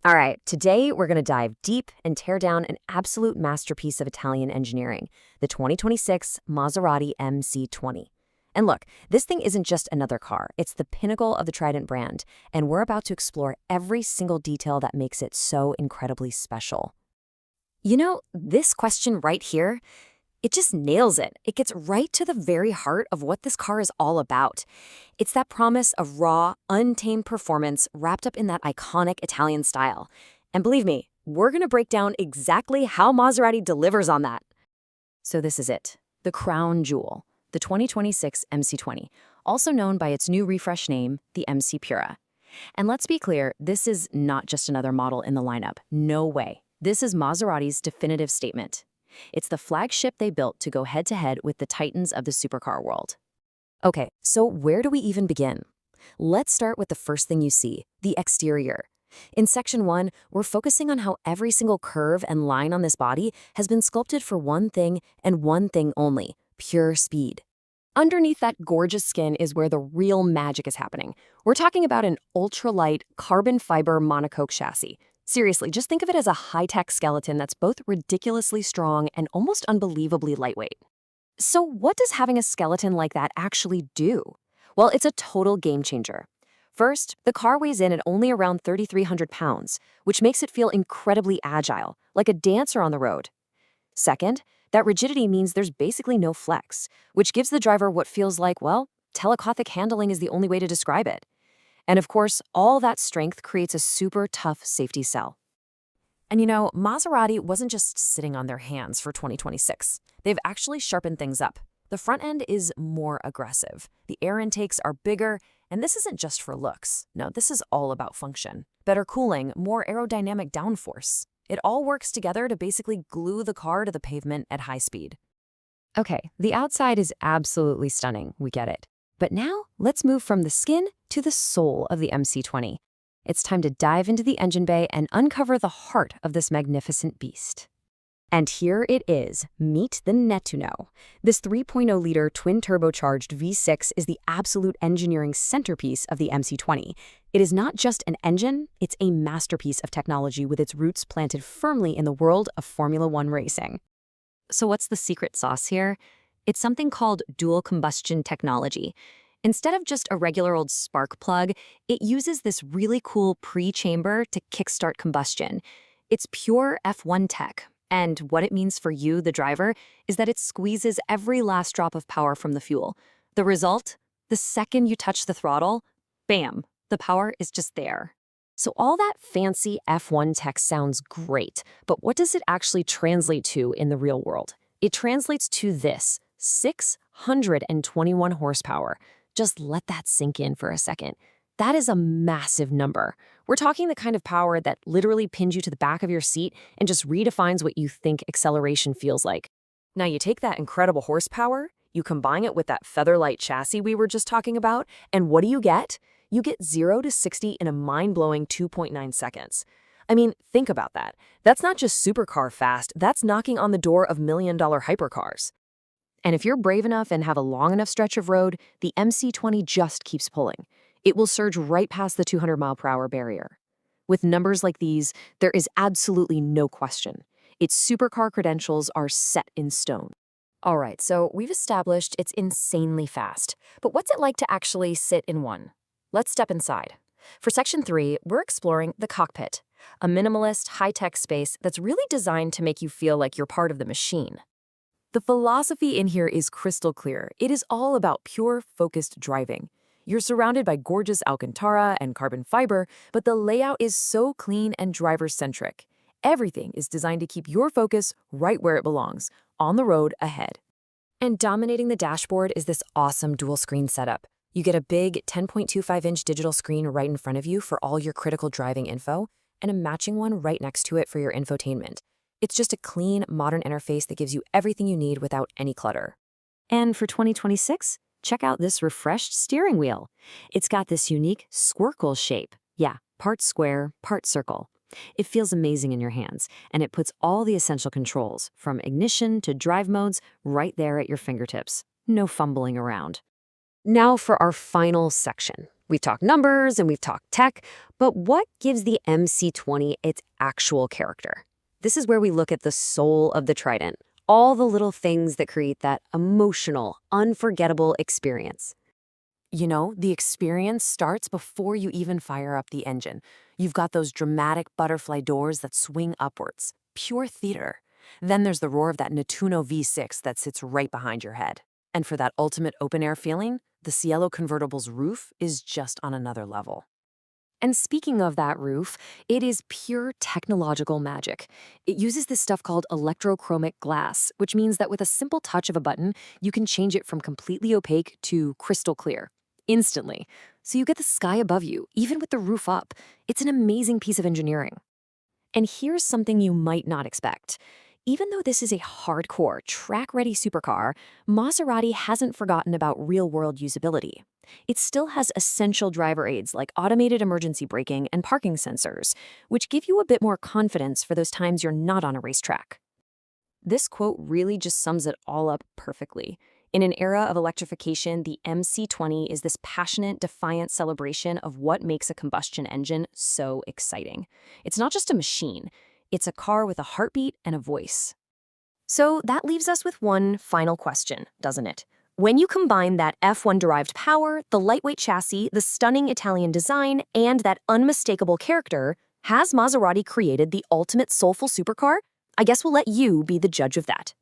All right, today we're going to dive deep and tear down an absolute masterpiece of Italian engineering, the 2026 Maserati MC20. And look, this thing isn't just another car, it's the pinnacle of the Trident brand, and we're about to explore every single detail that makes it so incredibly special. This question right here, it just nails it. It gets right to the very heart of what this car is all about. It's that promise of raw, untamed performance wrapped up in that iconic Italian style. And believe me, we're going to break down exactly how Maserati delivers on that. So this is it, the crown jewel, the 2026 MC20, also known by its new refresh name, the MC Pura. And let's be clear, this is not just another model in the lineup. No way. This is Maserati's definitive statement. It's the flagship they built to go head-to-head with the titans of the supercar world. Okay, so where do we even begin? Let's start with the first thing you see, the exterior. In Section 1, we're focusing on how every single curve and line on this body has been sculpted for one thing and one thing only, pure speed. Underneath that gorgeous skin is where the real magic is happening. We're talking about an ultra-light carbon fiber monocoque chassis. Seriously, just think of it as a high-tech skeleton that's both ridiculously strong and almost unbelievably lightweight. So what does having a skeleton like that actually do? Well, it's a total game changer. First, the car weighs in at only around 3,300 pounds, which makes it feel incredibly agile, like a dancer on the road. Second, that rigidity means there's basically no flex, which gives the driver what feels like, well, telepathic handling is the only way to describe it. And of course, all that strength creates a super tough safety cell. And Maserati wasn't just sitting on their hands for 2026. They've actually sharpened things up. The front end is more aggressive. The air intakes are bigger, and this isn't just for looks. No, this is all about function. Better cooling, more aerodynamic downforce. It all works together to basically glue the car to the pavement at high speed. Okay, the outside is absolutely stunning, we get it. But now, let's move from the skin to the soul of the MC20. It's time to dive into the engine bay and uncover the heart of this magnificent beast. And here it is, meet the Nettuno. This 3.0-liter twin-turbocharged V6 is the absolute engineering centerpiece of the MC20. It is not just an engine, it's a masterpiece of technology with its roots planted firmly in the world of Formula One racing. So what's the secret sauce here? It's something called dual combustion technology. Instead of just a regular old spark plug, it uses this really cool pre-chamber to kickstart combustion. It's pure F1 tech, and what it means for you, the driver, is that it squeezes every last drop of power from the fuel. The result? The second you touch the throttle, bam, the power is just there. So all that fancy F1 tech sounds great, but what does it actually translate to in the real world? It translates to this: 621 horsepower. Just let that sink in for a second. That is a massive number. We're talking the kind of power that literally pins you to the back of your seat and just redefines what you think acceleration feels like. Now you take that incredible horsepower, you combine it with that feather-light chassis we were just talking about, and what do you get? You get 0 to 60 in a mind-blowing 2.9 seconds. I mean, think about that. That's not just supercar fast, that's knocking on the door of million-dollar hypercars. And if you're brave enough and have a long enough stretch of road, the MC20 just keeps pulling. It will surge right past the 200-mile-per-hour barrier. With numbers like these, there is absolutely no question. Its supercar credentials are set in stone. All right, so we've established it's insanely fast. But what's it like to actually sit in one? Let's step inside. For Section 3, we're exploring the cockpit, a minimalist, high-tech space that's really designed to make you feel like you're part of the machine. The philosophy in here is crystal clear. It is all about pure, focused driving. You're surrounded by gorgeous Alcantara and carbon fiber, but the layout is so clean and driver-centric. Everything is designed to keep your focus right where it belongs, on the road ahead. And dominating the dashboard is this awesome dual-screen setup. You get a big 10.25-inch digital screen right in front of you for all your critical driving info, and a matching one right next to it for your infotainment. It's just a clean, modern interface that gives you everything you need without any clutter. And for 2026, check out this refreshed steering wheel. It's got this unique squircle shape. Yeah, part square, part circle. It feels amazing in your hands, and it puts all the essential controls, from ignition to drive modes, right there at your fingertips. No fumbling around. Now for our final section, We've talked numbers and we've talked tech, but what gives the MC20 its actual character? This is where we look at the soul of the Trident, all the little things that create that emotional, unforgettable experience. You know, the experience starts before you even fire up the engine. You've got those dramatic butterfly doors that swing upwards. Pure theater. Then there's the roar of that Nettuno V6 that sits right behind your head. And for that ultimate open-air feeling, the Cielo convertible's roof is just on another level. And speaking of that roof, it is pure technological magic. It uses this stuff called electrochromic glass, which means that with a simple touch of a button, you can change it from completely opaque to crystal clear, instantly. So you get the sky above you, even with the roof up. It's an amazing piece of engineering. And here's something you might not expect. Even though this is a hardcore, track-ready supercar, Maserati hasn't forgotten about real-world usability. It still has essential driver aids like automated emergency braking and parking sensors, which give you a bit more confidence for those times you're not on a racetrack. This quote really just sums it all up perfectly. In an era of electrification, the MC20 is this passionate, defiant celebration of what makes a combustion engine so exciting. It's not just a machine. It's a car with a heartbeat and a voice. So that leaves us with one final question, doesn't it? When you combine that F1-derived power, the lightweight chassis, the stunning Italian design, and that unmistakable character, has Maserati created the ultimate soulful supercar? I guess we'll let you be the judge of that.